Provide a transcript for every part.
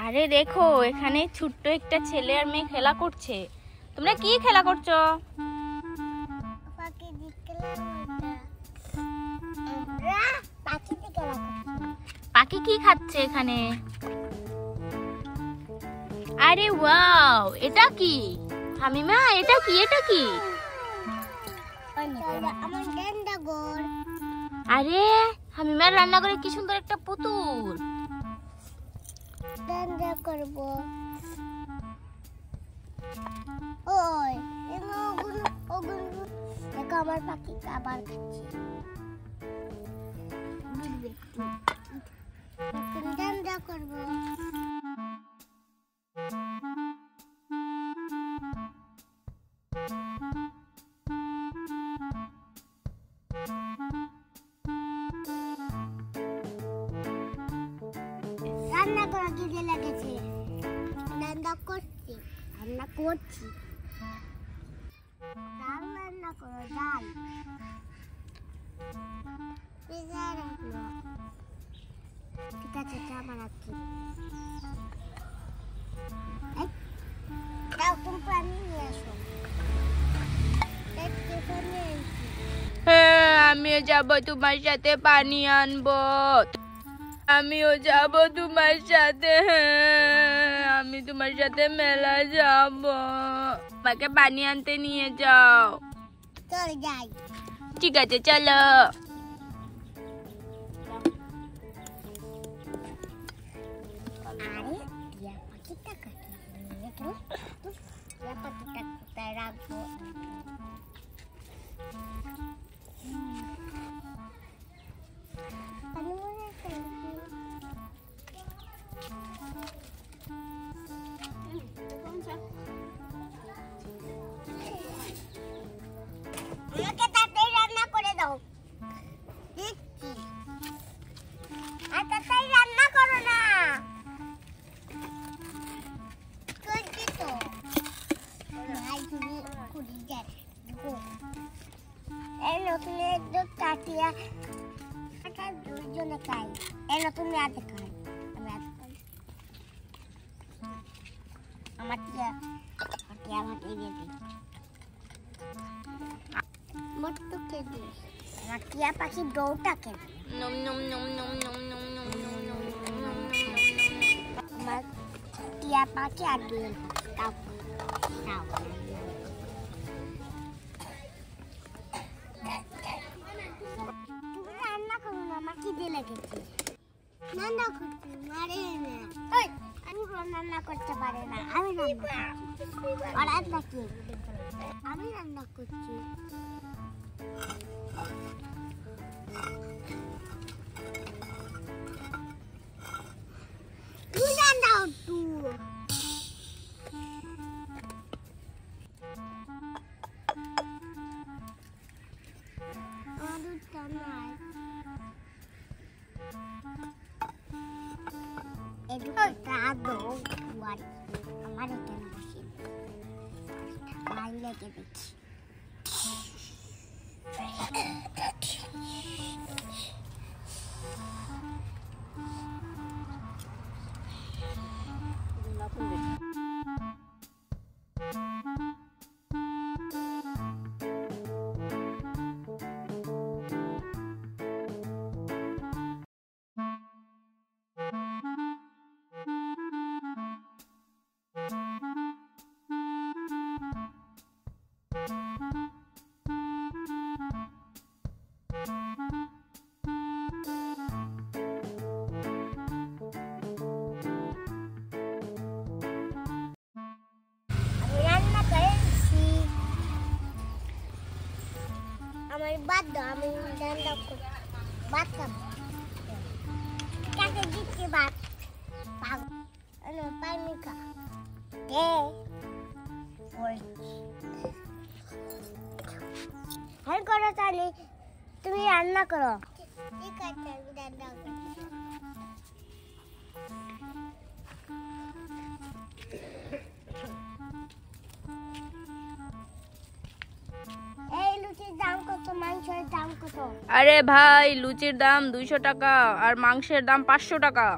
আরে দেখো, এখানে ছোট্ট একটা ছেলে আর মেয়ে খেলা করছে। তোমরা কি খেলা করছো? পাখি কি খাচ্ছে এখানে? আরে ওয়াও, এটা কি হামিমা? এটা কি? এটা কি? আরে হামিমার রান্নাঘরে কি সুন্দর একটা পুতুল। রান্না করব। ওই দেখো আমার পাখি খাবার খাচ্ছে। রান্না করব। রান্না করা খিদে লেগেছে, রান্না করছি। ডাল রান্না করো, ডাল। ঠিক আছে, চা বানাচ্ছি। তুমি পানি নিয়ে আসো। হ্যাঁ, আমিও যাবো তোমার সাথে পানি আনবো। আমিও যাব তোমার সাথে। হ্যাঁ, আমি তোমার সাথে মেলা যাব। আমাকে পানি আনতে নিয়ে যাও। চল যাই। ঠিক আছে, চলো। আরে টিয়া পাখিটা টিয়া পাখিটা কোথায় রাখবো? আমাকে তাড়াতাড়ি রান্না করে দাও। দেখছি। আর তাড়াতাড়ি রান্না করো না। করছি তো। ভাই তুমি কুড়ি যান। এই নতুন একটু কাটিয়া দুইজনে খাই। এই নতুন রাতে খাই। আমি আজ খাই। আমার টিয়া আমাকে দিয়ে দিই। মট্টু কে দিই। আমার টিয়া পাখি দৌড়টা কে দিই। নম নম নম নম নম নম নম নম নম নম। আমার টিয়া পাখি আর দুই তাও তাও। তুমি রান্না করো না, আমার খিদে লেগেছে। রান্না করতে পারে না। আমি রান্না করতে পারে না। আমি রান্না করছি। আমি রান্না করছি। তুই রান্না করতু। আমার এখানে বসে বাইরে দেখছি। আমার বাদ দাও, আমি রান্না করি। ভাত খাবো। কাকে দিচ্ছি ভাত? পানি খা। হ্যাঁ করো, তাহলে তুমি রান্না করো। ঠিক আছে, আমি রান্না করি। এই লুচির দাম কত? মাংসের দাম কত? আরে ভাই, লুচির দাম 200 টাকা আর মাংসের দাম 500 টাকা।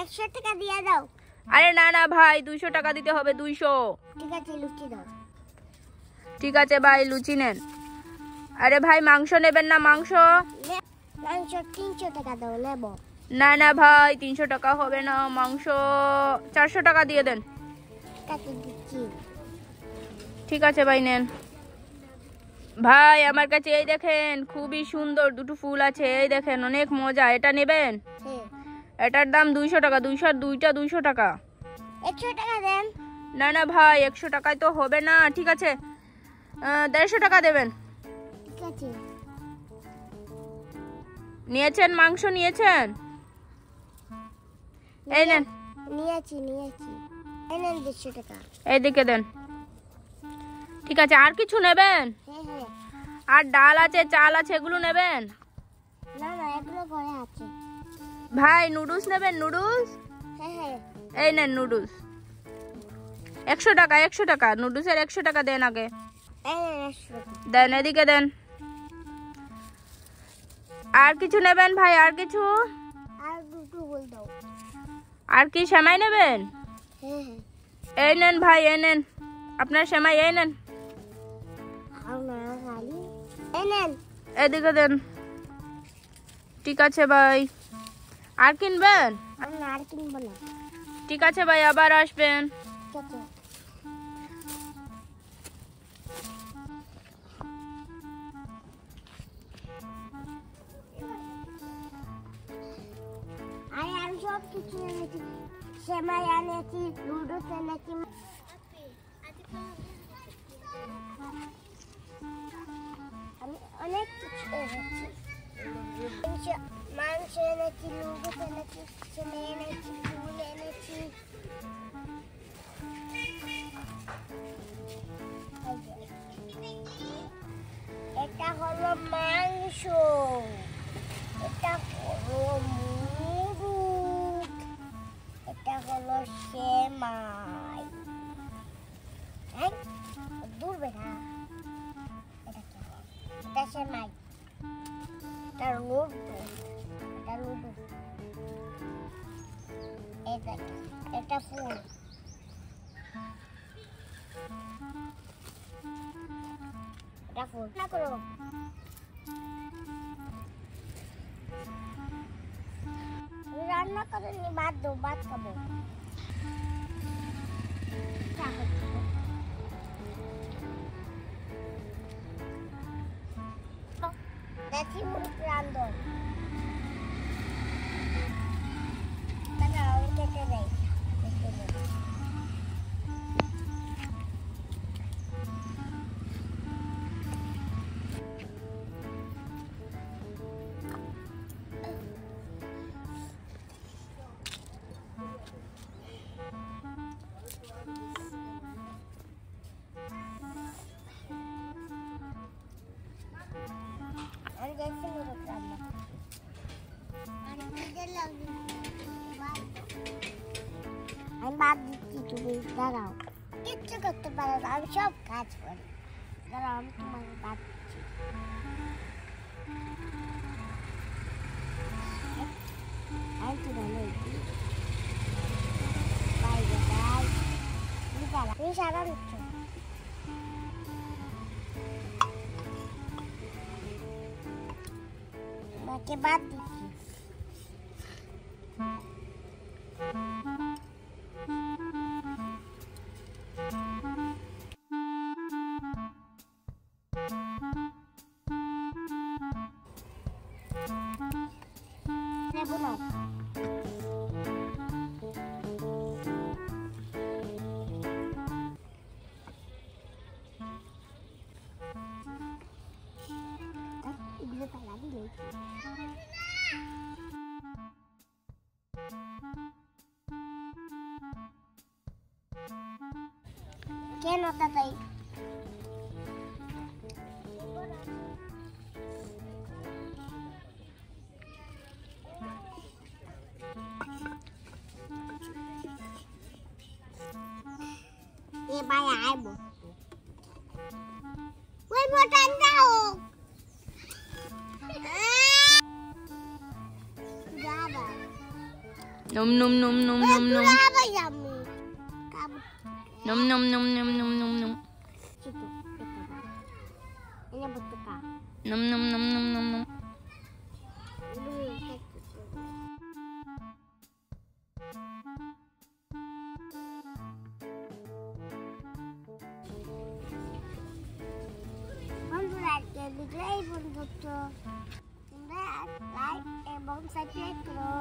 100 টাকা দিয়ে দাও। আরে না না ভাই, 200 টাকা দিতে হবে, 200। ঠিক আছে, লুচি দাও। ঠিক আছে ভাই, লুচি নেন। আরে ভাই মাংস নেবেন না? মাংস মাংস 300 টাকা দাও, নেব। না না ভাই, 300 টাকা হবে না, মাংস 400 টাকা দিয়ে দেন। কাটি দিচ্ছি। ঠিক আছে ভাই, নেন। ভাই আমার কাছে এই দেখেন, খুবই সুন্দর দুটো ফুল আছে, এই দেখেন, অনেক মজা। এটা নেবেন? হ্যাঁ। এটার দাম 200 টাকা, 200 দুইটা 200 টাকা। 100 টাকা দেন। না না ভাই, 100 টাকায় তো হবে না। ঠিক আছে, 150 টাকা দেবেন। ঠিক আছে। নিয়েছেন? মাংস নিয়েছেন? এই নেন। নিয়েছি। এই নেন 200 টাকা। এইদিকে দেন। ঠিক আছে, আর কিছু নেবেন? হ্যাঁ। আর ডাল আছে, চাল আছে, এগুলো নেবেন? না এগুলো ঘরে আছে। ভাই নুডলস নেবেন? নুডলস? হ্যাঁ। এই নেন নুডলস। 100 টাকা, 100 টাকা। নুডলসের 100 টাকা দেন আগে। এই নেন 100 টাকা। দেন, এদিকে দেন। আর কিছু নেবেন ভাই? আর কিছু? আর দুটো বল দাও। আর কি সেমাই নেবেন? হ্যাঁ। এই নেন ভাই, এই নেন আপনার সেমাই, এই নেন। এই নেন। এদিকে দেন। ঠিক আছে ভাই, আর কিনবেন? আর কিনবো না। ঠিক আছে ভাই, আবার আসবেন। ঠিক আছে। আমি সব কিছু এনেছি, সেমাই এনেছি, নুডলস এনেছি। আমি অনেক কিছু এনেছি। মাংস এনেছি, নুডলস এনেছি, সেমাই এনেছি, ফুল এনেছি। এটা হলো মাংস, এটা হলো মুরগ, এটা হলো সেমাই। দূর বেটা, এটা সেমাই, এটা নুডলস, এটা ফুল, এটা ফুল না করো। রান্না করেনি, ভাত দো, ভাত খাবো। দেখি মুখ রান্ধন কেটে দেয়। আমি বাদ দিচ্ছি, তুমি দাঁড়াও। কিচ্ছু করতে পারো না, আমি সব কাজ করি। দাঁড়াও, আমি তোমাকে বাদ দিচ্ছি। আমি তো ভালো তুমি সারা দিচ্ছ। তোমাকে বাদ দিচ্ছি। নেবো না। এগুলো পালা দিলে কেন তাই? এবার আইব ওই বটন দাও। Nom nom nom nom nom nom. Apa yummy? Kamu. Nom nom nom nom nom nom nom. Situ. Ini betul kak. Nom nom nom nom nom nom. Video ini untuk like এবং subscribe করো।